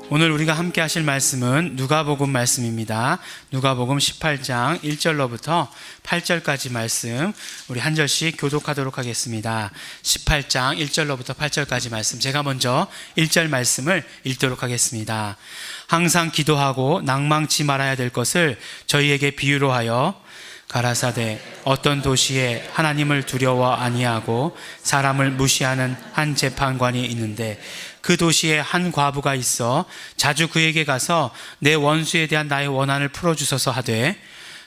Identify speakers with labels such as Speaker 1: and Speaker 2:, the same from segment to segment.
Speaker 1: 오늘 우리가 함께 하실 말씀은 누가복음 말씀입니다. 누가복음 18장 1절로부터 8절까지 말씀, 우리 한 절씩 교독하도록 하겠습니다. 18장 1절로부터 8절까지 말씀, 제가 먼저 1절 말씀을 읽도록 하겠습니다. 항상 기도하고 낭망치 말아야 될 것을 저희에게 비유로 하여 가라사대 어떤 도시에 하나님을 두려워 아니하고 사람을 무시하는 한 재판관이 있는데 그 도시에 한 과부가 있어 자주 그에게 가서 내 원수에 대한 나의 원한을 풀어주소서 하되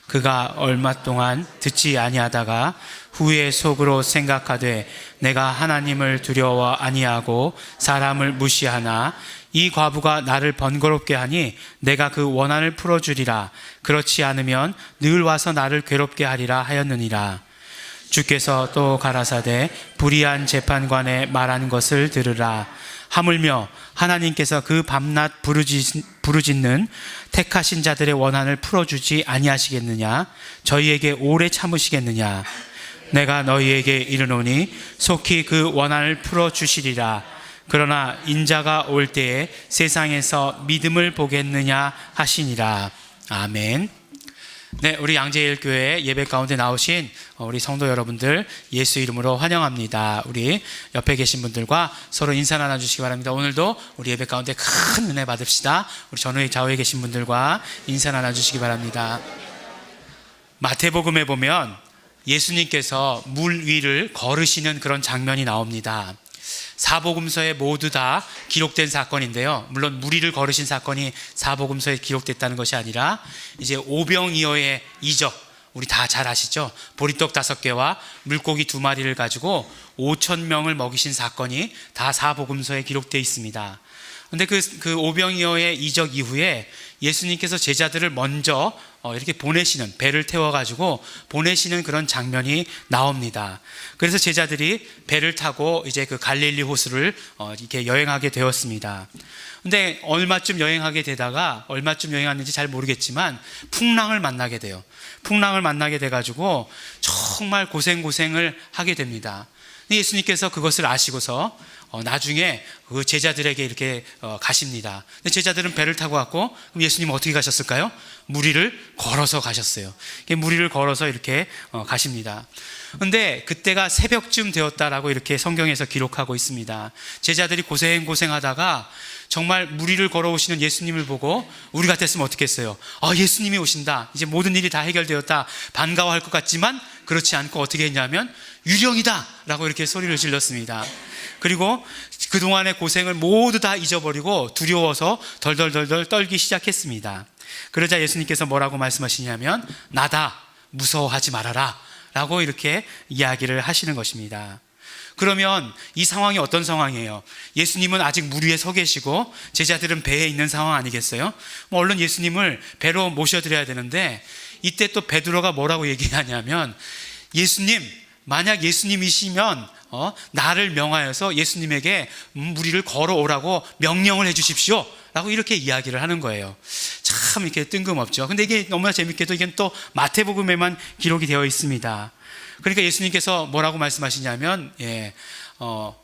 Speaker 1: 그가 얼마 동안 듣지 아니하다가 후에 속으로 생각하되 내가 하나님을 두려워 아니하고 사람을 무시하나 이 과부가 나를 번거롭게 하니 내가 그 원한을 풀어주리라. 그렇지 않으면 늘 와서 나를 괴롭게 하리라 하였느니라. 주께서 또 가라사대 불의한 재판관의 말하는 것을 들으라. 하물며 하나님께서 그 밤낮 부르짖는 택하신 자들의 원한을 풀어주지 아니하시겠느냐? 저희에게 오래 참으시겠느냐? 내가 너희에게 이르노니 속히 그 원한을 풀어주시리라. 그러나 인자가 올 때에 세상에서 믿음을 보겠느냐 하시니라. 아멘. 네, 우리 양재일교회 예배 가운데 나오신 우리 성도 여러분들 예수 이름으로 환영합니다. 우리 옆에 계신 분들과 서로 인사 나눠주시기 바랍니다. 오늘도 우리 예배 가운데 큰 은혜 받읍시다. 우리 전후에 좌우에 계신 분들과 인사 나눠주시기 바랍니다. 마태복음에 보면 예수님께서 물 위를 걸으시는 그런 장면이 나옵니다. 사복음서에 모두 다 기록된 사건인데요. 물론 물 위를 걸으신 사건이 사복음서에 기록됐다는 것이 아니라 이제 오병이어의 이적, 우리 다 잘 아시죠? 보리떡 5개와 물고기 2마리를 가지고 5,000명을 먹이신 사건이 다 사복음서에 기록되어 있습니다. 그런데 그 오병이어의 이적 이후에 예수님께서 제자들을 먼저 이렇게 보내시는, 배를 태워가지고 보내시는 그런 장면이 나옵니다. 그래서 제자들이 배를 타고 이제 그 갈릴리 호수를 이렇게 여행하게 되었습니다. 근데 얼마쯤 여행했는지 잘 모르겠지만 풍랑을 만나게 돼요. 풍랑을 만나게 돼가지고 정말 고생을 하게 됩니다. 예수님께서 그것을 아시고서 나중에 그 제자들에게 이렇게 가십니다. 근데 제자들은 배를 타고 갔고, 그럼 예수님은 어떻게 가셨을까요? 물 위를 걸어서 가셨어요. 물 위를 걸어서 이렇게 가십니다. 근데 그때가 새벽쯤 되었다라고 이렇게 성경에서 기록하고 있습니다. 제자들이 고생하다가 정말 물 위를 걸어오시는 예수님을 보고 우리 같았으면 어떻게 했어요? 예수님이 오신다. 이제 모든 일이 다 해결되었다. 반가워할 것 같지만 그렇지 않고 어떻게 했냐면 유령이다 라고 이렇게 소리를 질렀습니다. 그리고 그동안의 고생을 모두 다 잊어버리고 두려워서 덜덜덜 떨기 시작했습니다. 그러자 예수님께서 뭐라고 말씀하시냐면 나다, 무서워하지 말아라 라고 이렇게 이야기를 하시는 것입니다. 그러면 이 상황이 어떤 상황이에요? 예수님은 아직 물 위에 서 계시고 제자들은 배에 있는 상황 아니겠어요? 얼른 예수님을 배로 모셔드려야 되는데 이때 또 베드로가 뭐라고 얘기하냐면 예수님, 만약 예수님이시면 나를 명하여서 예수님에게 물 위를 걸어오라고 명령을 해 주십시오 라고 이렇게 이야기를 하는 거예요. 참 이렇게 뜬금없죠. 근데 이게 너무나 재밌게도 이게 또 마태복음에만 기록이 되어 있습니다. 그러니까 예수님께서 뭐라고 말씀하시냐면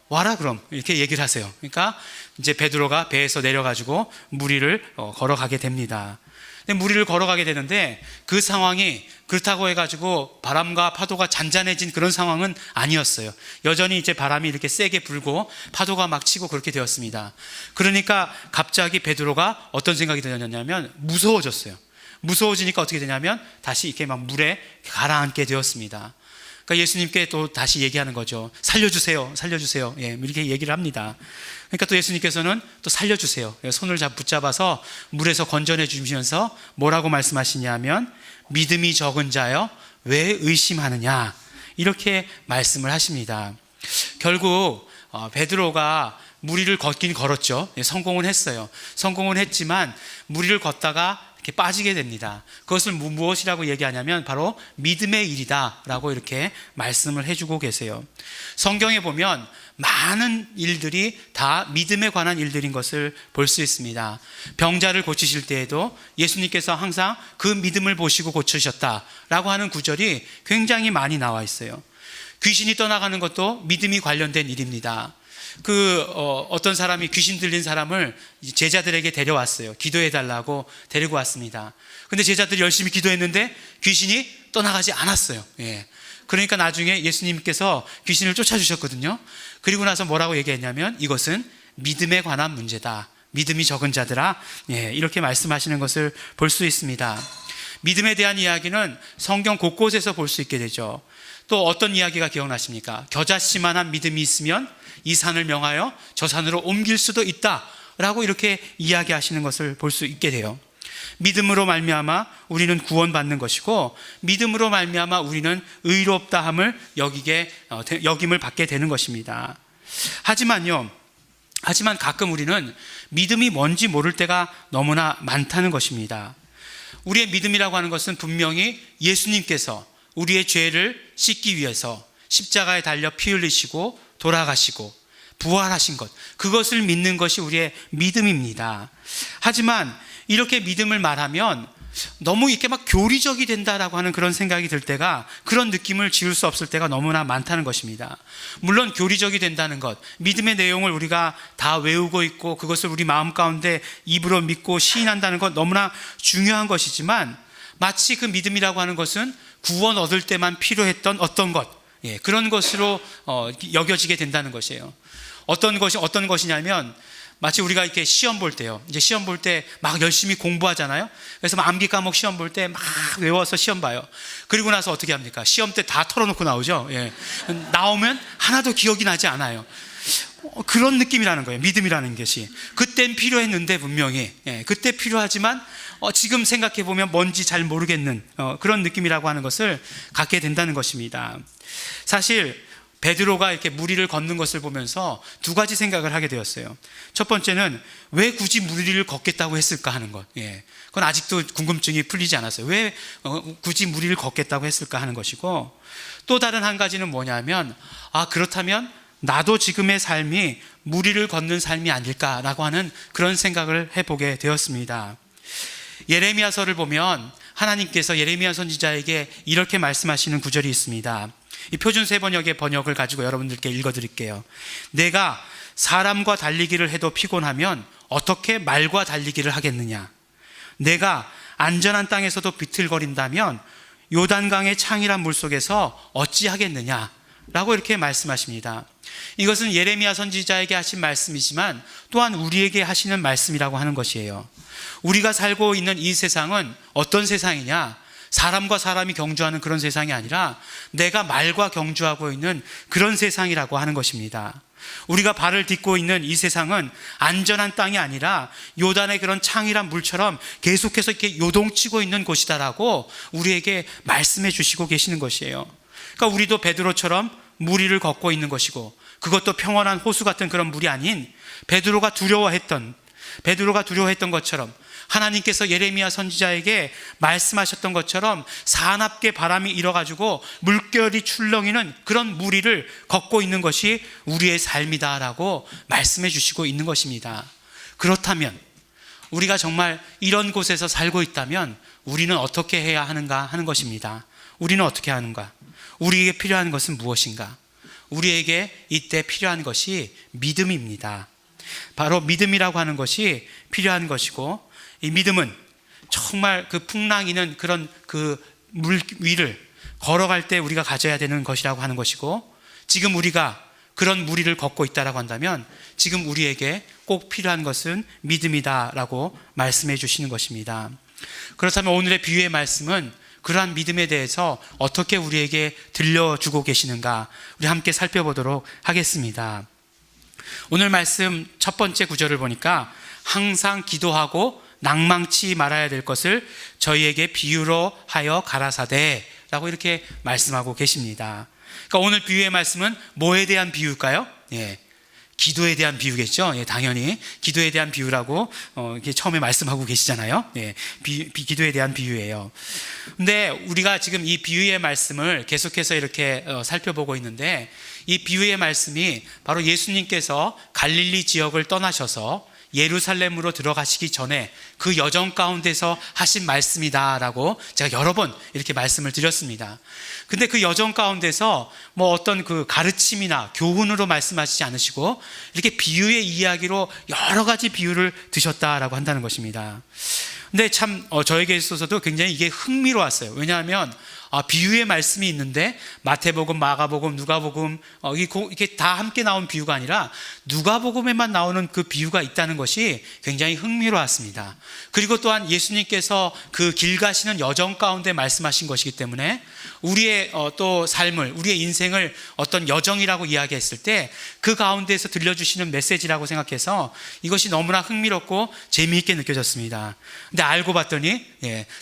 Speaker 1: 와라 그럼 이렇게 얘기를 하세요. 그러니까 이제 베드로가 배에서 내려가지고 물 위를 걸어가게 됩니다. 근데 물 위를 걸어가게 되는데 그 상황이 그렇다고 해가지고 바람과 파도가 잔잔해진 그런 상황은 아니었어요. 여전히 이제 바람이 이렇게 세게 불고 파도가 막 치고 그렇게 되었습니다. 그러니까 갑자기 베드로가 어떤 생각이 드냐면 무서워졌어요. 무서워지니까 어떻게 되냐면 다시 이렇게 막 물에 가라앉게 되었습니다. 그러니까 예수님께 또 다시 얘기하는 거죠. 살려주세요. 이렇게 얘기를 합니다. 그러니까 또 예수님께서는 또 살려주세요. 손을 붙잡아서 물에서 건져내 주시면서 뭐라고 말씀하시냐면 믿음이 적은 자여 왜 의심하느냐 이렇게 말씀을 하십니다. 결국 베드로가 물 위를 걷긴 걸었죠. 성공은 했어요. 성공은 했지만 물 위를 걷다가 이렇게 빠지게 됩니다. 그것을 무엇이라고 얘기하냐면 바로 믿음의 일이다 라고 이렇게 말씀을 해주고 계세요. 성경에 보면 많은 일들이 다 믿음에 관한 일들인 것을 볼 수 있습니다. 병자를 고치실 때에도 예수님께서 항상 그 믿음을 보시고 고치셨다라고 하는 구절이 굉장히 많이 나와 있어요. 귀신이 떠나가는 것도 믿음이 관련된 일입니다. 어떤 사람이 귀신 들린 사람을 제자들에게 데려왔어요. 기도해 달라고 데리고 왔습니다. 근데 제자들이 열심히 기도했는데 귀신이 떠나가지 않았어요. 예. 그러니까 나중에 예수님께서 귀신을 쫓아주셨거든요. 그리고 나서 뭐라고 얘기했냐면 이것은 믿음에 관한 문제다. 믿음이 적은 자들아, 예, 이렇게 말씀하시는 것을 볼 수 있습니다. 믿음에 대한 이야기는 성경 곳곳에서 볼 수 있게 되죠. 또 어떤 이야기가 기억나십니까? 겨자씨만한 믿음이 있으면 이 산을 명하여 저 산으로 옮길 수도 있다라고 이렇게 이야기하시는 것을 볼 수 있게 돼요. 믿음으로 말미암아 우리는 구원받는 것이고 믿음으로 말미암아 우리는 의롭다함을 여김을 받게 되는 것입니다. 하지만 가끔 우리는 믿음이 뭔지 모를 때가 너무나 많다는 것입니다. 우리의 믿음이라고 하는 것은 분명히 예수님께서 우리의 죄를 씻기 위해서 십자가에 달려 피 흘리시고 돌아가시고 부활하신 것, 그것을 믿는 것이 우리의 믿음입니다. 하지만 이렇게 믿음을 말하면 너무 이렇게 막 교리적이 된다라고 하는 그런 생각이 들 때가, 그런 느낌을 지울 수 없을 때가 너무나 많다는 것입니다. 물론 교리적이 된다는 것, 믿음의 내용을 우리가 다 외우고 있고 그것을 우리 마음 가운데 입으로 믿고 시인한다는 것 너무나 중요한 것이지만, 마치 그 믿음이라고 하는 것은 구원 얻을 때만 필요했던 어떤 것, 그런 것으로 여겨지게 된다는 것이에요. 어떤 것이냐면 마치 우리가 이렇게 시험 볼 때요. 이제 시험 볼 때 막 열심히 공부하잖아요. 그래서 막 암기 과목 시험 볼 때 막 외워서 시험 봐요. 그리고 나서 어떻게 합니까? 시험 때 다 털어놓고 나오죠. 예. 나오면 하나도 기억이 나지 않아요. 그런 느낌이라는 거예요. 믿음이라는 것이. 그땐 필요했는데 분명히. 그때 필요하지만 지금 생각해 보면 뭔지 잘 모르겠는 그런 느낌이라고 하는 것을 갖게 된다는 것입니다. 사실 베드로가 이렇게 무리를 걷는 것을 보면서 두 가지 생각을 하게 되었어요. 첫 번째는 왜 굳이 무리를 걷겠다고 했을까 하는 것. 그건 아직도 궁금증이 풀리지 않았어요. 왜 굳이 무리를 걷겠다고 했을까 하는 것이고, 또 다른 한 가지는 뭐냐면, 그렇다면 나도 지금의 삶이 무리를 걷는 삶이 아닐까라고 하는 그런 생각을 해보게 되었습니다. 예레미야서를 보면 하나님께서 예레미야 선지자에게 이렇게 말씀하시는 구절이 있습니다. 이 표준 세번역의 번역을 가지고 여러분들께 읽어드릴게요. 내가 사람과 달리기를 해도 피곤하면 어떻게 말과 달리기를 하겠느냐? 내가 안전한 땅에서도 비틀거린다면 요단강의 창이란 물속에서 어찌하겠느냐? 라고 이렇게 말씀하십니다. 이것은 예레미야 선지자에게 하신 말씀이지만 또한 우리에게 하시는 말씀이라고 하는 것이에요. 우리가 살고 있는 이 세상은 어떤 세상이냐? 사람과 사람이 경주하는 그런 세상이 아니라 내가 말과 경주하고 있는 그런 세상이라고 하는 것입니다. 우리가 발을 딛고 있는 이 세상은 안전한 땅이 아니라 요단의 그런 창이란 물처럼 계속해서 이렇게 요동치고 있는 곳이다라고 우리에게 말씀해 주시고 계시는 것이에요. 그러니까 우리도 베드로처럼 무리를 걷고 있는 것이고, 그것도 평온한 호수 같은 그런 물이 아닌 베드로가 두려워했던 것처럼 하나님께서 예레미야 선지자에게 말씀하셨던 것처럼 사납게 바람이 일어가지고 물결이 출렁이는 그런 무리를 걷고 있는 것이 우리의 삶이다라고 말씀해 주시고 있는 것입니다. 그렇다면 우리가 정말 이런 곳에서 살고 있다면 우리는 어떻게 해야 하는가 하는 것입니다. 우리는 어떻게 하는가? 우리에게 필요한 것은 무엇인가? 우리에게 이때 필요한 것이 믿음입니다. 바로 믿음이라고 하는 것이 필요한 것이고, 이 믿음은 정말 그 풍랑이는 그런 그 물 위를 걸어갈 때 우리가 가져야 되는 것이라고 하는 것이고, 지금 우리가 그런 무리를 걷고 있다라고 한다면 지금 우리에게 꼭 필요한 것은 믿음이다라고 말씀해 주시는 것입니다. 그렇다면 오늘의 비유의 말씀은 그러한 믿음에 대해서 어떻게 우리에게 들려주고 계시는가, 우리 함께 살펴보도록 하겠습니다. 오늘 말씀 첫 번째 구절을 보니까 항상 기도하고 낭망치 말아야 될 것을 저희에게 비유로 하여 가라사대 라고 이렇게 말씀하고 계십니다. 그러니까 오늘 비유의 말씀은 뭐에 대한 비유일까요? 기도에 대한 비유겠죠. 당연히 기도에 대한 비유라고 이렇게 처음에 말씀하고 계시잖아요. 기도에 대한 비유예요. 근데 우리가 지금 이 비유의 말씀을 계속해서 이렇게 살펴보고 있는데, 이 비유의 말씀이 바로 예수님께서 갈릴리 지역을 떠나셔서 예루살렘으로 들어가시기 전에 그 여정 가운데서 하신 말씀이다라고 제가 여러 번 이렇게 말씀을 드렸습니다. 근데 그 여정 가운데서 뭐 어떤 그 가르침이나 교훈으로 말씀하시지 않으시고 이렇게 비유의 이야기로 여러 가지 비유를 드셨다라고 한다는 것입니다. 근데 참 저에게 있어서도 굉장히 이게 흥미로웠어요. 왜냐하면 비유의 말씀이 있는데 마태복음, 마가복음, 누가복음 이게 다 함께 나온 비유가 아니라 누가복음에만 나오는 그 비유가 있다는 것이 굉장히 흥미로웠습니다. 그리고 또한 예수님께서 그 길 가시는 여정 가운데 말씀하신 것이기 때문에 우리의 또 삶을, 우리의 인생을 어떤 여정이라고 이야기했을 때 그 가운데에서 들려주시는 메시지라고 생각해서 이것이 너무나 흥미롭고 재미있게 느껴졌습니다. 근데 알고 봤더니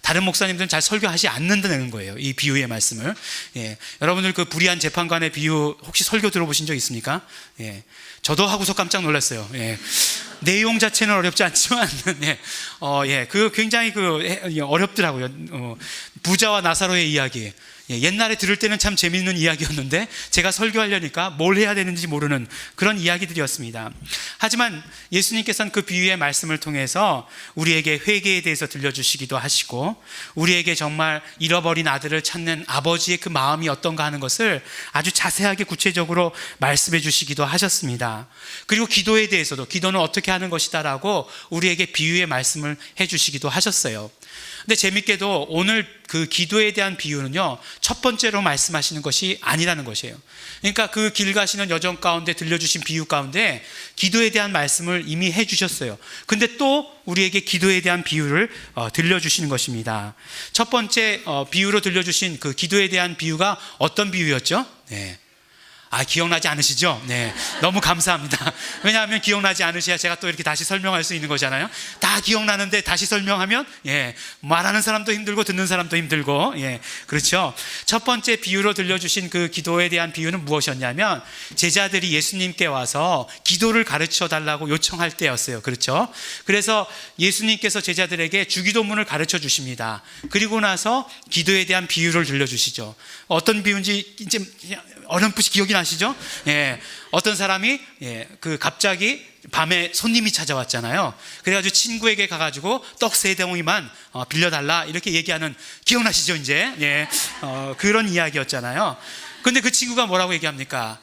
Speaker 1: 다른 목사님들은 잘 설교하지 않는다는 거예요, 이 비유의 말씀을. 여러분들 그 불의한 재판관의 비유 혹시 설교 들어보신 적 있습니까? 저도 하고서 깜짝 놀랐어요. 내용 자체는 어렵지 않지만 그 굉장히 어렵더라고요. 부자와 나사로의 이야기. 옛날에 들을 때는 참 재미있는 이야기였는데 제가 설교하려니까 뭘 해야 되는지 모르는 그런 이야기들이었습니다. 하지만 예수님께서는 그 비유의 말씀을 통해서 우리에게 회개에 대해서 들려주시기도 하시고 우리에게 정말 잃어버린 아들을 찾는 아버지의 그 마음이 어떤가 하는 것을 아주 자세하게 구체적으로 말씀해 주시기도 하셨습니다. 그리고 기도에 대해서도 기도는 어떻게 하는 것이다 라고 우리에게 비유의 말씀을 해 주시기도 하셨어요. 근데 재밌게도 오늘 그 기도에 대한 비유는요, 첫 번째로 말씀하시는 것이 아니라는 것이에요. 그러니까 그 길 가시는 여정 가운데 들려주신 비유 가운데 기도에 대한 말씀을 이미 해주셨어요. 근데 또 우리에게 기도에 대한 비유를 들려주시는 것입니다. 첫 번째 비유로 들려주신 그 기도에 대한 비유가 어떤 비유였죠? 기억나지 않으시죠? 너무 감사합니다. 왜냐하면 기억나지 않으셔야 제가 또 이렇게 다시 설명할 수 있는 거잖아요. 다 기억나는데 다시 설명하면 말하는 사람도 힘들고 듣는 사람도 힘들고 그렇죠. 첫 번째 비유로 들려주신 그 기도에 대한 비유는 무엇이었냐면 제자들이 예수님께 와서 기도를 가르쳐 달라고 요청할 때였어요. 그렇죠. 그래서 예수님께서 제자들에게 주기도문을 가르쳐 주십니다. 그리고 나서 기도에 대한 비유를 들려주시죠. 어떤 비유인지 이제 어렴풋이 기억이 나시죠? 어떤 사람이 갑자기 밤에 손님이 찾아왔잖아요. 그래가지고 친구에게 가가지고 떡 3덩이만 빌려달라 이렇게 얘기하는, 기억나시죠? 이제 그런 이야기였잖아요. 근데 그 친구가 뭐라고 얘기합니까?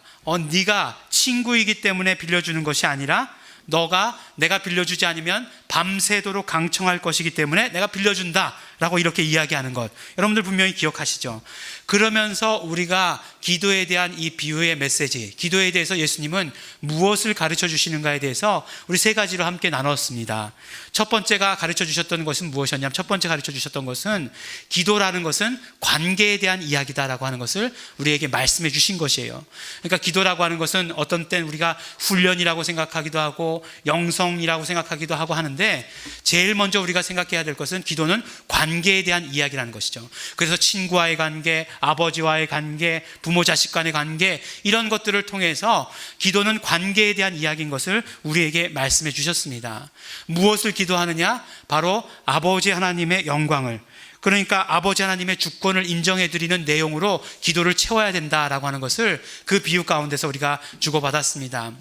Speaker 1: 네가 친구이기 때문에 빌려주는 것이 아니라 너가 내가 빌려주지 않으면 밤새도록 강청할 것이기 때문에 내가 빌려준다 라고 이렇게 이야기하는 것, 여러분들 분명히 기억하시죠? 그러면서 우리가 기도에 대한 이 비유의 메시지, 기도에 대해서 예수님은 무엇을 가르쳐 주시는가에 대해서 우리 3가지로 함께 나눴습니다. 첫 번째가 가르쳐 주셨던 것은 무엇이었냐면, 첫 번째 가르쳐 주셨던 것은 기도라는 것은 관계에 대한 이야기다라고 하는 것을 우리에게 말씀해 주신 것이에요. 그러니까 기도라고 하는 것은 어떤 때는 우리가 훈련이라고 생각하기도 하고 영성이라고 생각하기도 하고 하는데, 제일 먼저 우리가 생각해야 될 것은 기도는 관계에 대한 이야기라는 것이죠. 그래서 친구와의 관계, 아버지와의 관계, 부모 자식 간의 관계, 이런 것들을 통해서 기도는 관계에 대한 이야기인 것을 우리에게 말씀해 주셨습니다. 무엇을 기도하느냐? 바로 아버지 하나님의 영광을, 그러니까 아버지 하나님의 주권을 인정해 드리는 내용으로 기도를 채워야 된다라고 하는 것을 그 비유 가운데서 우리가 주고받았습니다.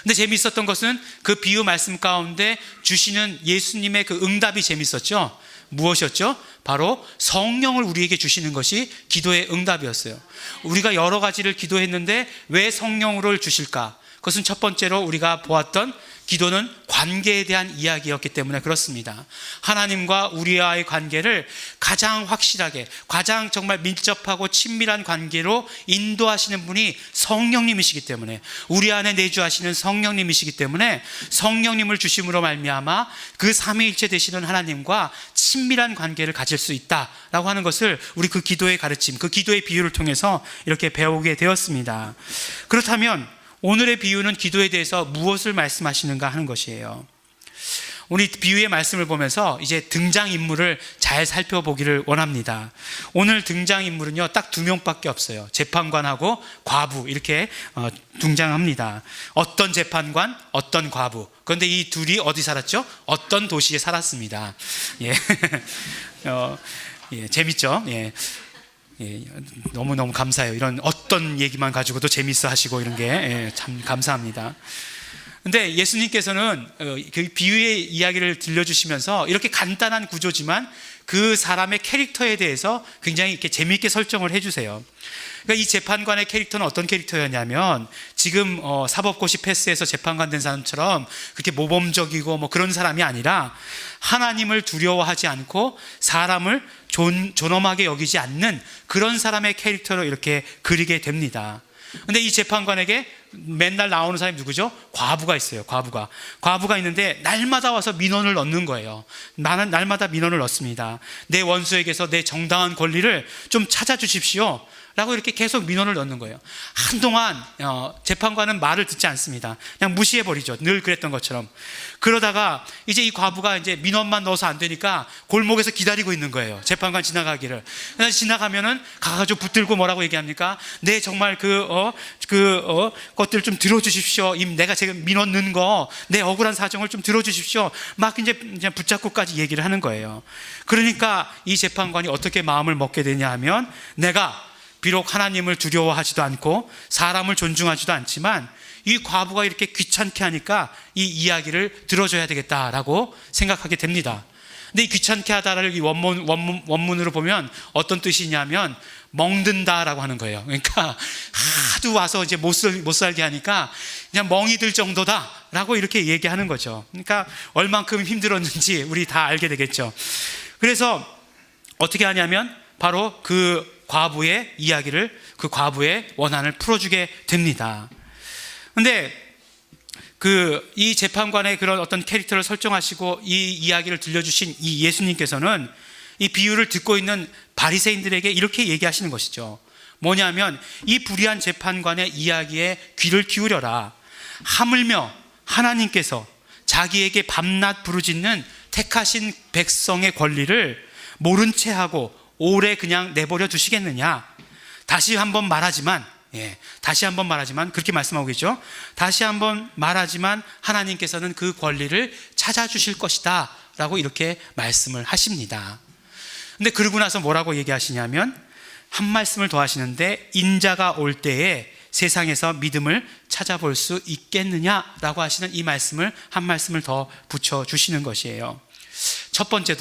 Speaker 1: 근데 재미있었던 것은 그 비유 말씀 가운데 주시는 예수님의 그 응답이 재미있었죠. 무엇이었죠? 바로 성령을 우리에게 주시는 것이 기도의 응답이었어요. 우리가 여러 가지를 기도했는데 왜 성령을 주실까? 그것은 첫 번째로 우리가 보았던 기도는 관계에 대한 이야기였기 때문에 그렇습니다. 하나님과 우리와의 관계를 가장 확실하게, 가장 정말 밀접하고 친밀한 관계로 인도하시는 분이 성령님이시기 때문에, 우리 안에 내주하시는 성령님이시기 때문에 성령님을 주심으로 말미암아 그 삼위일체 되시는 하나님과 친밀한 관계를 가질 수 있다라고 하는 것을 우리 그 기도의 가르침, 그 기도의 비유를 통해서 이렇게 배우게 되었습니다. 그렇다면 오늘의 비유는 기도에 대해서 무엇을 말씀하시는가 하는 것이에요. 우리 비유의 말씀을 보면서 이제 등장인물을 잘 살펴보기를 원합니다. 오늘 등장인물은요, 딱 2명밖에 없어요. 재판관하고 과부, 이렇게 등장합니다. 어떤 재판관, 어떤 과부. 그런데 이 둘이 어디 살았죠? 어떤 도시에 살았습니다. 재밌죠? 너무너무 감사해요. 이런 어떤 얘기만 가지고도 재밌어 하시고 이런 게 참 감사합니다. 근데 예수님께서는 그 비유의 이야기를 들려주시면서 이렇게 간단한 구조지만 그 사람의 캐릭터에 대해서 굉장히 이렇게 재미있게 설정을 해주세요. 그러니까 이 재판관의 캐릭터는 어떤 캐릭터였냐면, 지금 사법고시 패스해서 재판관 된 사람처럼 그렇게 모범적이고 뭐 그런 사람이 아니라 하나님을 두려워하지 않고 사람을 존엄하게 여기지 않는 그런 사람의 캐릭터로 이렇게 그리게 됩니다. 근데 이 재판관에게 맨날 나오는 사람이 누구죠? 과부가 있어요. 과부가 있는데 날마다 와서 민원을 넣는 거예요. 나는 날마다 민원을 넣습니다. 내 원수에게서 내 정당한 권리를 좀 찾아주십시오 라고 이렇게 계속 민원을 넣는 거예요. 한동안 재판관은 말을 듣지 않습니다. 그냥 무시해버리죠. 늘 그랬던 것처럼. 그러다가 이제 이 과부가 이제 민원만 넣어서 안 되니까 골목에서 기다리고 있는 거예요. 재판관 지나가기를. 그래서 지나가면은 가가지고 붙들고 뭐라고 얘기합니까? 네, 정말 것들 좀 들어주십시오. 내가 지금 민원 넣은 거, 내 억울한 사정을 좀 들어주십시오. 막 이제 붙잡고까지 얘기를 하는 거예요. 그러니까 이 재판관이 어떻게 마음을 먹게 되냐 하면, 내가 비록 하나님을 두려워하지도 않고 사람을 존중하지도 않지만 이 과부가 이렇게 귀찮게 하니까 이 이야기를 들어줘야 되겠다라고 생각하게 됩니다. 근데 이 귀찮게 하다를 이 원문으로 보면 어떤 뜻이냐면 멍든다라고 하는 거예요. 그러니까 하도 와서 이제 못 살게 하니까 그냥 멍이 들 정도다라고 이렇게 얘기하는 거죠. 그러니까 얼만큼 힘들었는지 우리 다 알게 되겠죠. 그래서 어떻게 하냐면 바로 그 과부의 이야기를, 그 과부의 원한을 풀어주게 됩니다. 근데 이 재판관의 그런 어떤 캐릭터를 설정하시고 이 이야기를 들려주신 이 예수님께서는 이 비유를 듣고 있는 바리새인들에게 이렇게 얘기하시는 것이죠. 뭐냐면, 이 불의한 재판관의 이야기에 귀를 기울여라. 하물며 하나님께서 자기에게 밤낮 부르짖는 택하신 백성의 권리를 모른 채 하고 오래 그냥 내버려 두시겠느냐. 다시 한번 말하지만 그렇게 말씀하고 계시죠. 다시 한번 말하지만 하나님께서는 그 권리를 찾아주실 것이다 라고 이렇게 말씀을 하십니다. 근데 그러고 나서 뭐라고 얘기하시냐면, 한 말씀을 더 하시는데, 인자가 올 때에 세상에서 믿음을 찾아볼 수 있겠느냐라고 하시는 이 말씀을 한 말씀을 더 붙여주시는 것이에요. 첫 번째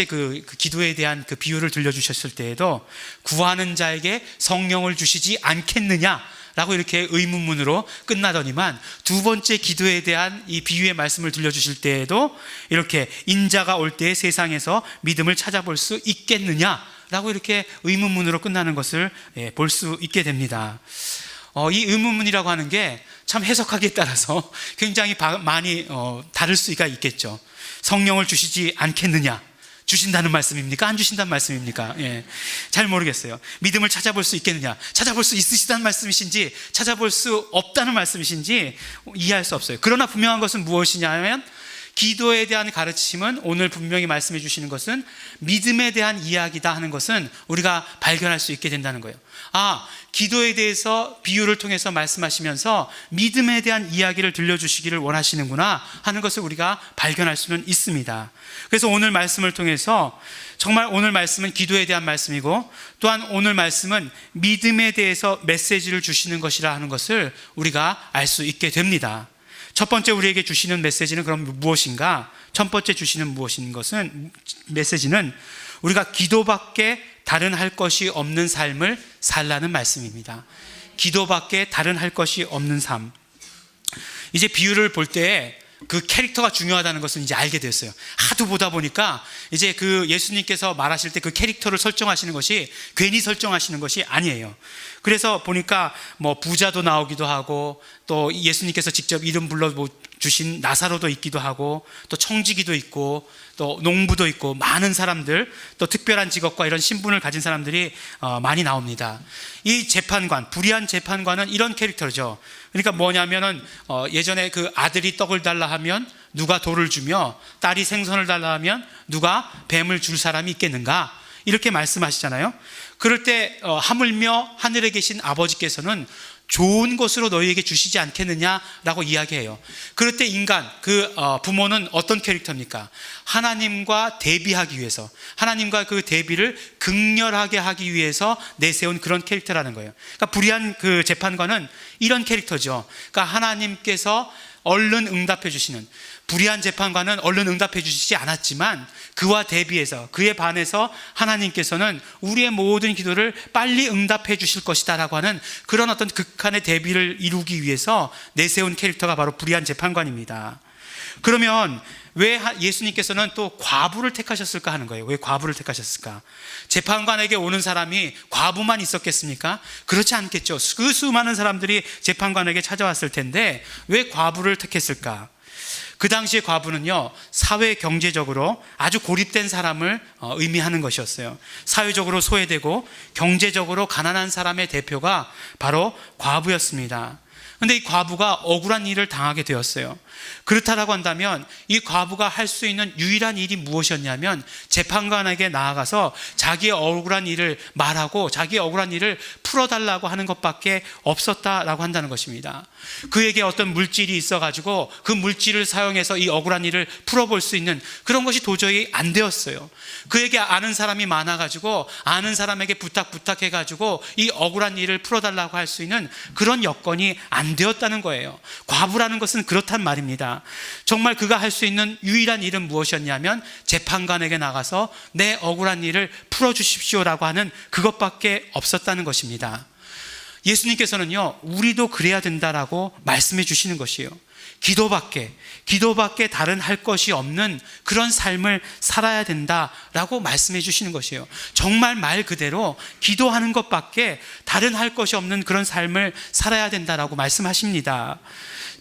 Speaker 1: 그 기도에 대한 그 비유를 들려주셨을 때에도 구하는 자에게 성령을 주시지 않겠느냐라고 이렇게 의문문으로 끝나더니만, 두 번째 기도에 대한 이 비유의 말씀을 들려주실 때에도 이렇게 인자가 올 때에 세상에서 믿음을 찾아볼 수 있겠느냐라고 이렇게 의문문으로 끝나는 것을 볼 수 있게 됩니다. 이 의문문이라고 하는 게 참 해석하기에 따라서 굉장히 많이 다를 수가 있겠죠. 성령을 주시지 않겠느냐, 주신다는 말씀입니까? 안 주신다는 말씀입니까? 잘 모르겠어요. 믿음을 찾아볼 수 있겠느냐, 찾아볼 수 있으시다는 말씀이신지 찾아볼 수 없다는 말씀이신지 이해할 수 없어요. 그러나 분명한 것은 무엇이냐면, 기도에 대한 가르침은 오늘 분명히 말씀해 주시는 것은 믿음에 대한 이야기다 하는 것은 우리가 발견할 수 있게 된다는 거예요. 기도에 대해서 비유를 통해서 말씀하시면서 믿음에 대한 이야기를 들려주시기를 원하시는구나 하는 것을 우리가 발견할 수는 있습니다. 그래서 오늘 말씀을 통해서 정말 오늘 말씀은 기도에 대한 말씀이고, 또한 오늘 말씀은 믿음에 대해서 메시지를 주시는 것이라 하는 것을 우리가 알 수 있게 됩니다. 첫 번째 우리에게 주시는 메시지는 그럼 무엇인가? 첫 번째 주시는 메시지는 우리가 기도밖에 다른 할 것이 없는 삶을 살라는 말씀입니다. 기도밖에 다른 할 것이 없는 삶. 이제 비유를 볼 때 그 캐릭터가 중요하다는 것은 이제 알게 됐어요. 하도 보다 보니까 이제 그 예수님께서 말하실 때 그 캐릭터를 설정하시는 것이 괜히 설정하시는 것이 아니에요. 그래서 보니까 뭐 부자도 나오기도 하고, 또 예수님께서 직접 이름 불러 주신 나사로도 있기도 하고, 또 청지기도 있고, 또 농부도 있고, 많은 사람들, 또 특별한 직업과 이런 신분을 가진 사람들이 많이 나옵니다. 이 재판관, 불의한 재판관은 이런 캐릭터죠. 그러니까 뭐냐면은 예전에 그 아들이 떡을 달라 하면 누가 돌을 주며, 딸이 생선을 달라 하면 누가 뱀을 줄 사람이 있겠는가, 이렇게 말씀하시잖아요. 그럴 때 하물며 하늘에 계신 아버지께서는 좋은 것으로 너희에게 주시지 않겠느냐라고 이야기해요. 그럴 때 인간, 부모는 어떤 캐릭터입니까? 하나님과 대비하기 위해서, 하나님과 그 대비를 극렬하게 하기 위해서 내세운 그런 캐릭터라는 거예요. 그러니까 불의한 그 재판관은 이런 캐릭터죠. 그러니까 하나님께서 얼른 응답해 주시는, 불의한 재판관은 얼른 응답해 주시지 않았지만 그와 대비해서, 그에 반해서 하나님께서는 우리의 모든 기도를 빨리 응답해 주실 것이다 라고 하는 그런 어떤 극한의 대비를 이루기 위해서 내세운 캐릭터가 바로 불의한 재판관입니다. 그러면 왜 예수님께서는 또 과부를 택하셨을까 하는 거예요. 왜 과부를 택하셨을까? 재판관에게 오는 사람이 과부만 있었겠습니까? 그렇지 않겠죠. 그 수많은 사람들이 재판관에게 찾아왔을 텐데 왜 과부를 택했을까? 그 당시의 과부는요, 사회 경제적으로 아주 고립된 사람을 의미하는 것이었어요. 사회적으로 소외되고 경제적으로 가난한 사람의 대표가 바로 과부였습니다. 그런데 이 과부가 억울한 일을 당하게 되었어요. 그렇다라고 한다면 이 과부가 할 수 있는 유일한 일이 무엇이었냐면 재판관에게 나아가서 자기의 억울한 일을 말하고 자기의 억울한 일을 풀어달라고 하는 것밖에 없었다라고 한다는 것입니다. 그에게 어떤 물질이 있어가지고 그 물질을 사용해서 이 억울한 일을 풀어볼 수 있는 그런 것이 도저히 안 되었어요. 그에게 아는 사람이 많아가지고 아는 사람에게 부탁해가지고 이 억울한 일을 풀어달라고 할 수 있는 그런 여건이 안 되었다는 거예요. 과부라는 것은 그렇단 말입니다. 정말 그가 할 수 있는 유일한 일은 무엇이었냐면 재판관에게 나가서 내 억울한 일을 풀어주십시오라고 하는 그것밖에 없었다는 것입니다. 예수님께서는요, 우리도 그래야 된다라고 말씀해 주시는 것이에요. 기도밖에 다른 할 것이 없는 그런 삶을 살아야 된다라고 말씀해 주시는 것이에요. 정말 말 그대로 기도하는 것밖에 다른 할 것이 없는 그런 삶을 살아야 된다라고 말씀하십니다.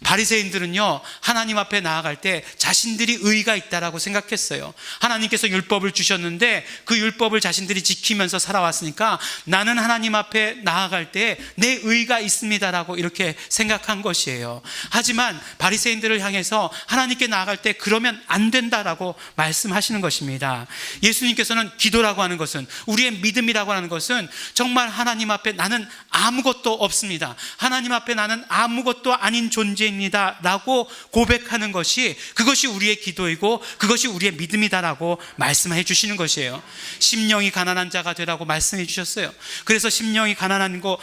Speaker 1: 바리새인들은요, 하나님 앞에 나아갈 때 자신들이 의가 있다라고 생각했어요. 하나님께서 율법을 주셨는데 그 율법을 자신들이 지키면서 살아왔으니까 나는 하나님 앞에 나아갈 때 내 의가 있습니다라고 이렇게 생각한 것이에요. 하지만 바리새인들을 향해서 하나님께 나아갈 때 그러면 안 된다라고 말씀하시는 것입니다. 예수님께서는 기도라고 하는 것은, 우리의 믿음이라고 하는 것은 정말 하나님 앞에 나는 아무것도 없습니다, 하나님 앞에 나는 아무것도 아닌 존재입니다 라고 고백하는 것이, 그것이 우리의 기도이고 그것이 우리의 믿음이다라고 말씀해 주시는 것이에요. 심령이 가난한 자가 되라고 말씀해 주셨어요. 그래서 심령이 가난하고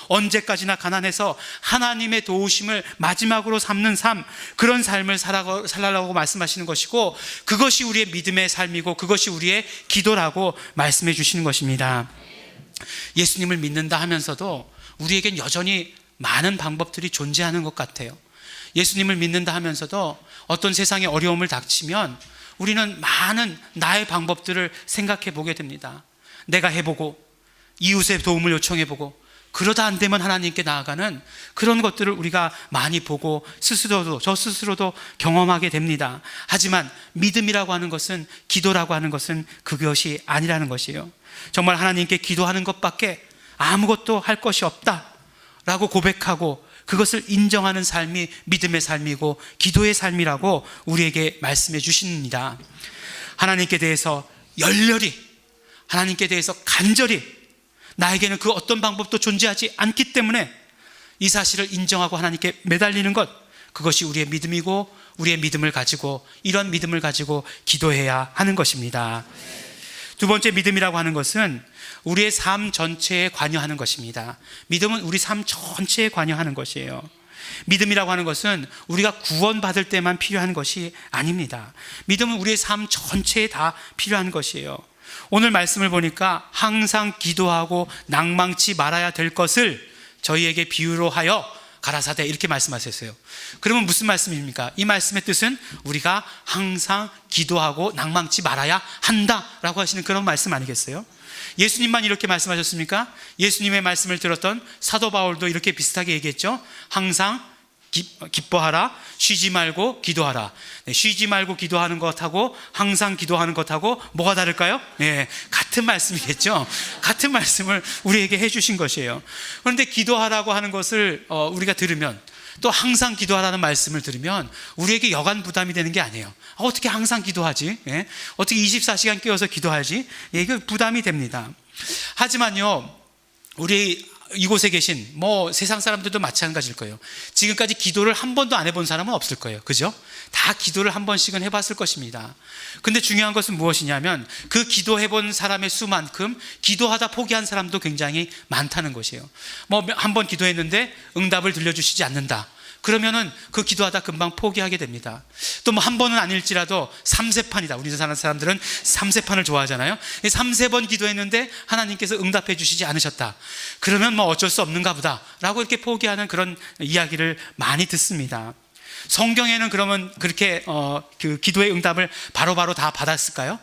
Speaker 1: 언제까지나 가난해서 하나님의 도우심을 마지막으로 삼는 삶, 그런 삶을 살라고 말씀하시는 것이고, 그것이 우리의 믿음의 삶이고 그것이 우리의 기도라고 말씀해 주시는 것입니다. 예수님을 믿는다 하면서도 우리에겐 여전히 많은 방법들이 존재하는 것 같아요. 예수님을 믿는다 하면서도 어떤 세상의 어려움을 닥치면 우리는 많은 나의 방법들을 생각해 보게 됩니다. 내가 해보고 이웃의 도움을 요청해보고, 그러다 안 되면 하나님께 나아가는 그런 것들을 우리가 많이 보고 저 스스로도 경험하게 됩니다. 하지만 믿음이라고 하는 것은, 기도라고 하는 것은 그것이 아니라는 것이에요. 정말 하나님께 기도하는 것밖에 아무것도 할 것이 없다라고 고백하고 그것을 인정하는 삶이 믿음의 삶이고 기도의 삶이라고 우리에게 말씀해 주십니다. 하나님께 대해서 열렬히, 하나님께 대해서 간절히, 나에게는 그 어떤 방법도 존재하지 않기 때문에 이 사실을 인정하고 하나님께 매달리는 것, 그것이 우리의 믿음이고 우리의 믿음을 가지고, 이런 믿음을 가지고 기도해야 하는 것입니다. 두 번째, 믿음이라고 하는 것은 우리의 삶 전체에 관여하는 것입니다. 믿음은 우리 삶 전체에 관여하는 것이에요. 믿음이라고 하는 것은 우리가 구원받을 때만 필요한 것이 아닙니다. 믿음은 우리의 삶 전체에 다 필요한 것이에요. 오늘 말씀을 보니까 항상 기도하고 낭망치 말아야 될 것을 저희에게 비유로 하여 가라사대, 이렇게 말씀하셨어요. 그러면 무슨 말씀입니까? 이 말씀의 뜻은 우리가 항상 기도하고 낭망치 말아야 한다라고 하시는 그런 말씀 아니겠어요? 예수님만 이렇게 말씀하셨습니까? 예수님의 말씀을 들었던 사도 바울도 이렇게 비슷하게 얘기했죠. 항상 기뻐하라, 쉬지 말고 기도하라. 쉬지 말고 기도하는 것하고 항상 기도하는 것하고 뭐가 다를까요? 네, 같은 말씀이겠죠. 같은 말씀을 우리에게 해주신 것이에요. 그런데 기도하라고 하는 것을 우리가 들으면, 또 항상 기도하라는 말씀을 들으면 우리에게 여간 부담이 되는 게 아니에요. 어떻게 항상 기도하지? 예? 어떻게 24시간 깨어서 기도하지? 예, 이거 부담이 됩니다. 하지만요, 우리 이곳에 계신 세상 사람들도 마찬가지일 거예요. 지금까지 기도를 한 번도 안 해본 사람은 없을 거예요. 그죠? 다 기도를 한 번씩은 해봤을 것입니다. 근데 중요한 것은 무엇이냐면 그 기도해본 사람의 수만큼 기도하다 포기한 사람도 굉장히 많다는 것이에요. 한 번 기도했는데 응답을 들려주시지 않는다. 그러면은 그 기도하다 금방 포기하게 됩니다. 또 한 번은 아닐지라도 3세판이다. 우리 사람들은 3세판을 좋아하잖아요. 3세번 기도했는데 하나님께서 응답해 주시지 않으셨다. 그러면 어쩔 수 없는가 보다 라고 이렇게 포기하는 그런 이야기를 많이 듣습니다. 성경에는 그러면 그렇게 그 기도의 응답을 바로바로 다 받았을까요?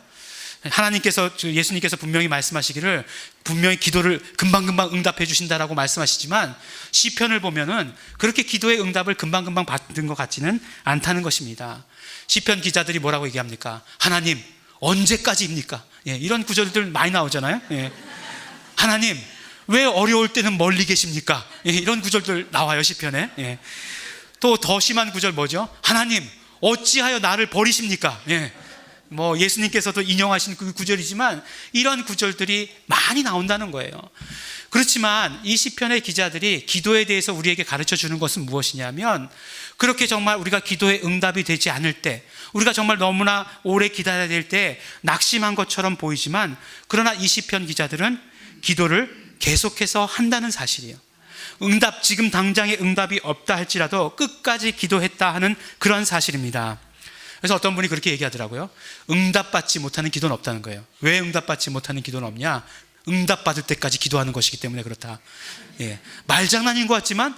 Speaker 1: 예수님께서 분명히 말씀하시기를 분명히 기도를 금방금방 응답해 주신다라고 말씀하시지만 시편을 보면은 그렇게 기도의 응답을 금방금방 받은 것 같지는 않다는 것입니다. 시편 기자들이 뭐라고 얘기합니까? 하나님 언제까지입니까? 이런 구절들 많이 나오잖아요. 하나님 왜 어려울 때는 멀리 계십니까? 이런 구절들 나와요 시편에. 또 더 심한 구절 뭐죠? 하나님 어찌하여 나를 버리십니까? 예수님께서도 인용하신 그 구절이지만 이런 구절들이 많이 나온다는 거예요. 그렇지만 이 시편의 기자들이 기도에 대해서 우리에게 가르쳐 주는 것은 무엇이냐면 그렇게 정말 우리가 기도의 응답이 되지 않을 때, 우리가 정말 너무나 오래 기다려야 될 때 낙심한 것처럼 보이지만 그러나 이 시편 기자들은 기도를 계속해서 한다는 사실이에요. 지금 당장의 응답이 없다 할지라도 끝까지 기도했다 하는 그런 사실입니다. 그래서 어떤 분이 그렇게 얘기하더라고요. 응답받지 못하는 기도는 없다는 거예요. 왜 응답받지 못하는 기도는 없냐? 응답받을 때까지 기도하는 것이기 때문에 그렇다. 말장난인 것 같지만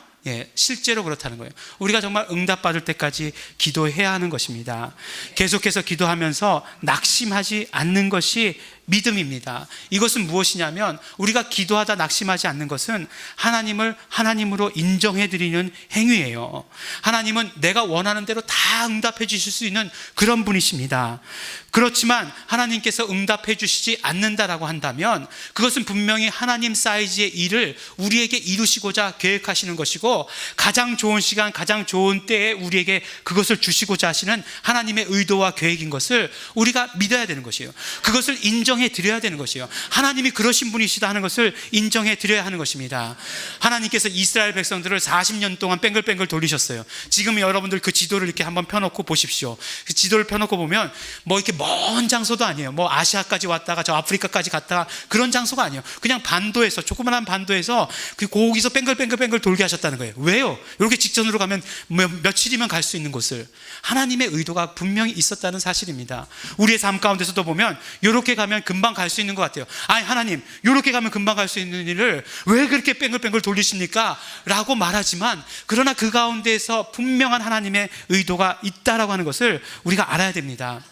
Speaker 1: 실제로 그렇다는 거예요. 우리가 정말 응답받을 때까지 기도해야 하는 것입니다. 계속해서 기도하면서 낙심하지 않는 것이 믿음입니다. 이것은 무엇이냐면 우리가 기도하다 낙심하지 않는 것은 하나님을 하나님으로 인정해드리는 행위예요. 하나님은 내가 원하는 대로 다 응답해 주실 수 있는 그런 분이십니다. 그렇지만 하나님께서 응답해 주시지 않는다라고 한다면 그것은 분명히 하나님 사이즈의 일을 우리에게 이루시고자 계획하시는 것이고 가장 좋은 시간, 가장 좋은 때에 우리에게 그것을 주시고자 하시는 하나님의 의도와 계획인 것을 우리가 믿어야 되는 것이에요. 그것을 인정해 드려야 되는 것이에요. 하나님이 그러신 분이시다 하는 것을 인정해 드려야 하는 것입니다. 하나님께서 이스라엘 백성들을 40년 동안 뺑글뺑글 돌리셨어요. 지금 여러분들 그 지도를 이렇게 한번 펴놓고 보십시오. 그 지도를 펴놓고 보면 이렇게 먼 장소도 아니에요. 아시아까지 왔다가 저 아프리카까지 갔다가 그런 장소가 아니에요. 그냥 반도에서, 조그만한 반도에서 거기서 뺑글뺑글 돌게 하셨다는 거예요. 왜요? 이렇게 직전으로 가면 며칠이면 갈 수 있는 곳을, 하나님의 의도가 분명히 있었다는 사실입니다. 우리의 삶 가운데서도 보면 이렇게 가면 금방 갈 수 있는 것 같아요. 아니 하나님 이렇게 가면 금방 갈 수 있는 일을 왜 그렇게 뺑글뺑글 돌리십니까? 라고 말하지만 그러나 그 가운데에서 분명한 하나님의 의도가 있다라고 하는 것을 우리가 알아야 됩니다.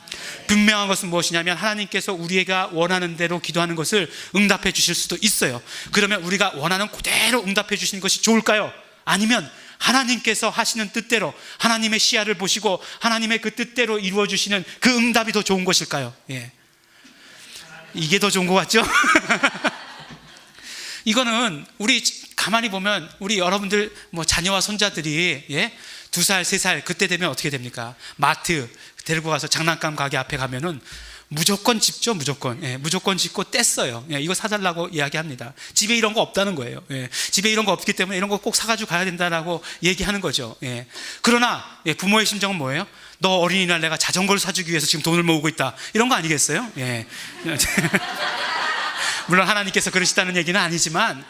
Speaker 1: 분명한 것은 무엇이냐면 하나님께서 우리가 원하는 대로 기도하는 것을 응답해 주실 수도 있어요. 그러면 우리가 원하는 그대로 응답해 주시는 것이 좋을까요? 아니면 하나님께서 하시는 뜻대로 하나님의 시야를 보시고 하나님의 그 뜻대로 이루어 주시는 그 응답이 더 좋은 것일까요? 이게 더 좋은 것 같죠? 이거는 우리 가만히 보면 우리 여러분들 자녀와 손자들이 2살, 3살 그때 되면 어떻게 됩니까? 마트 데리고 가서 장난감 가게 앞에 가면은 무조건 짚죠. 무조건 짚고 뗐어요. 이거 사달라고 이야기합니다. 집에 이런 거 없다는 거예요. 집에 이런 거 없기 때문에 이런 거 꼭 사가지고 가야 된다라고 얘기하는 거죠. 그러나 부모의 심정은 뭐예요? 너 어린이날 내가 자전거를 사주기 위해서 지금 돈을 모으고 있다, 이런 거 아니겠어요? 물론 하나님께서 그러시다는 얘기는 아니지만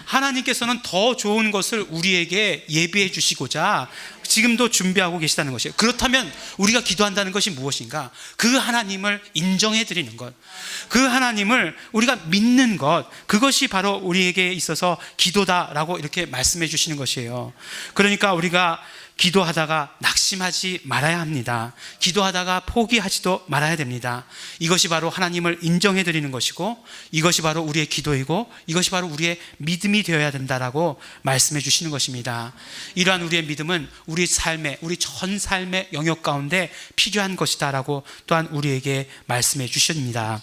Speaker 1: 하나님께서는 더 좋은 것을 우리에게 예비해 주시고자 지금도 준비하고 계시다는 것이에요. 그렇다면 우리가 기도한다는 것이 무엇인가? 그 하나님을 인정해 드리는 것, 그 하나님을 우리가 믿는 것, 그것이 바로 우리에게 있어서 기도다라고 이렇게 말씀해 주시는 것이에요. 그러니까 우리가 기도하다가 낙심하지 말아야 합니다. 기도하다가 포기하지도 말아야 됩니다. 이것이 바로 하나님을 인정해 드리는 것이고 이것이 바로 우리의 기도이고 이것이 바로 우리의 믿음이 되어야 된다라고 말씀해 주시는 것입니다. 이러한 우리의 믿음은 우리 삶의, 우리 전 삶의 영역 가운데 필요한 것이다라고 또한 우리에게 말씀해 주십니다.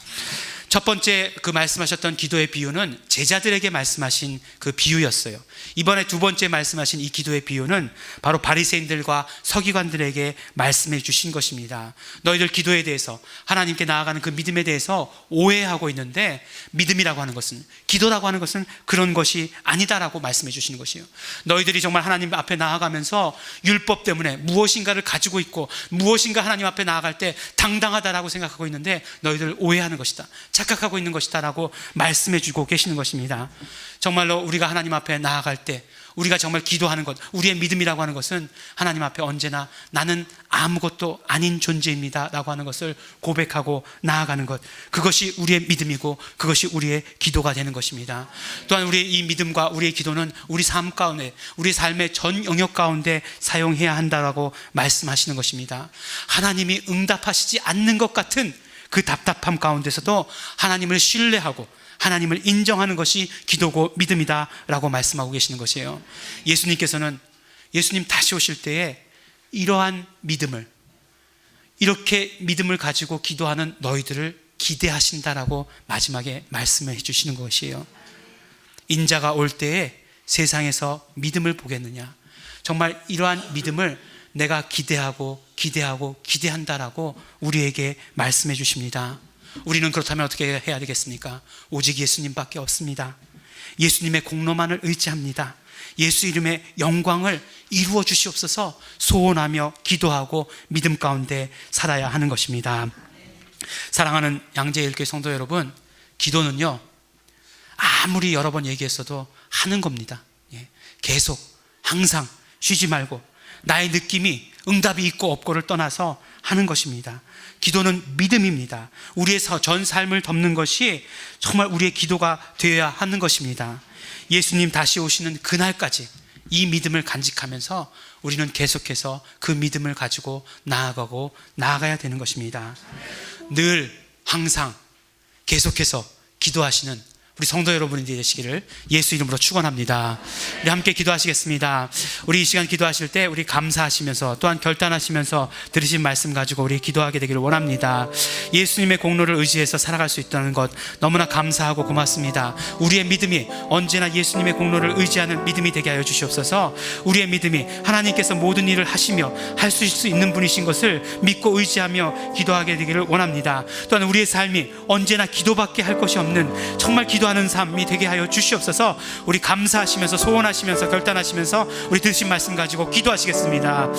Speaker 1: 첫 번째 그 말씀하셨던 기도의 비유는 제자들에게 말씀하신 그 비유였어요. 이번에 두 번째 말씀하신 이 기도의 비유는 바로 바리새인들과 서기관들에게 말씀해 주신 것입니다. 너희들 기도에 대해서, 하나님께 나아가는 그 믿음에 대해서 오해하고 있는데, 믿음이라고 하는 것은, 기도라고 하는 것은 그런 것이 아니다라고 말씀해 주시는 것이에요. 너희들이 정말 하나님 앞에 나아가면서 율법 때문에 무엇인가를 가지고 있고 무엇인가 하나님 앞에 나아갈 때 당당하다라고 생각하고 있는데 너희들 오해하는 것이다, 착각하고 있는 것이다 라고 말씀해 주고 계시는 것입니다. 정말로 우리가 하나님 앞에 나아갈 때, 우리가 정말 기도하는 것, 우리의 믿음이라고 하는 것은 하나님 앞에 언제나 나는 아무것도 아닌 존재입니다 라고 하는 것을 고백하고 나아가는 것, 그것이 우리의 믿음이고 그것이 우리의 기도가 되는 것입니다. 또한 우리의 이 믿음과 우리의 기도는 우리 삶 가운데, 우리 삶의 전 영역 가운데 사용해야 한다라고 말씀하시는 것입니다. 하나님이 응답하시지 않는 것 같은 그 답답함 가운데서도 하나님을 신뢰하고 하나님을 인정하는 것이 기도고 믿음이다 라고 말씀하고 계시는 것이에요. 예수님께서는 예수님 다시 오실 때에 이러한 믿음을, 이렇게 믿음을 가지고 기도하는 너희들을 기대하신다라고 마지막에 말씀을 해주시는 것이에요. 인자가 올 때에 세상에서 믿음을 보겠느냐, 정말 이러한 믿음을 내가 기대한다라고 우리에게 말씀해 주십니다. 우리는 그렇다면 어떻게 해야 되겠습니까? 오직 예수님밖에 없습니다. 예수님의 공로만을 의지합니다. 예수 이름의 영광을 이루어 주시옵소서 소원하며 기도하고 믿음 가운데 살아야 하는 것입니다. 사랑하는 양재일교회 성도 여러분, 기도는요, 아무리 여러 번 얘기했어도 하는 겁니다. 계속, 항상 쉬지 말고, 나의 느낌이 응답이 있고 없고를 떠나서 하는 것입니다. 기도는 믿음입니다. 우리의 전 삶을 덮는 것이 정말 우리의 기도가 되어야 하는 것입니다. 예수님 다시 오시는 그날까지 이 믿음을 간직하면서 우리는 계속해서 그 믿음을 가지고 나아가야 되는 것입니다. 늘 항상 계속해서 기도하시는 우리 성도 여러분이 되시기를 예수 이름으로 축원합니다. 우리 함께 기도하시겠습니다. 우리 이 시간 기도하실 때 우리 감사하시면서 또한 결단하시면서 들으신 말씀 가지고 우리 기도하게 되기를 원합니다. 예수님의 공로를 의지해서 살아갈 수 있다는 것 너무나 감사하고 고맙습니다. 우리의 믿음이 언제나 예수님의 공로를 의지하는 믿음이 되게 하여 주시옵소서. 우리의 믿음이 하나님께서 모든 일을 하시며 할 수 있는 분이신 것을 믿고 의지하며 기도하게 되기를 원합니다. 또한 우리의 삶이 언제나 기도밖에 할 것이 없는 정말 기도하는 삶이 되게 하여 주시옵소서. 우리 감사하시면서 소원하시면서 결단하시면서 우리 들으신 말씀 가지고 기도하시겠습니다.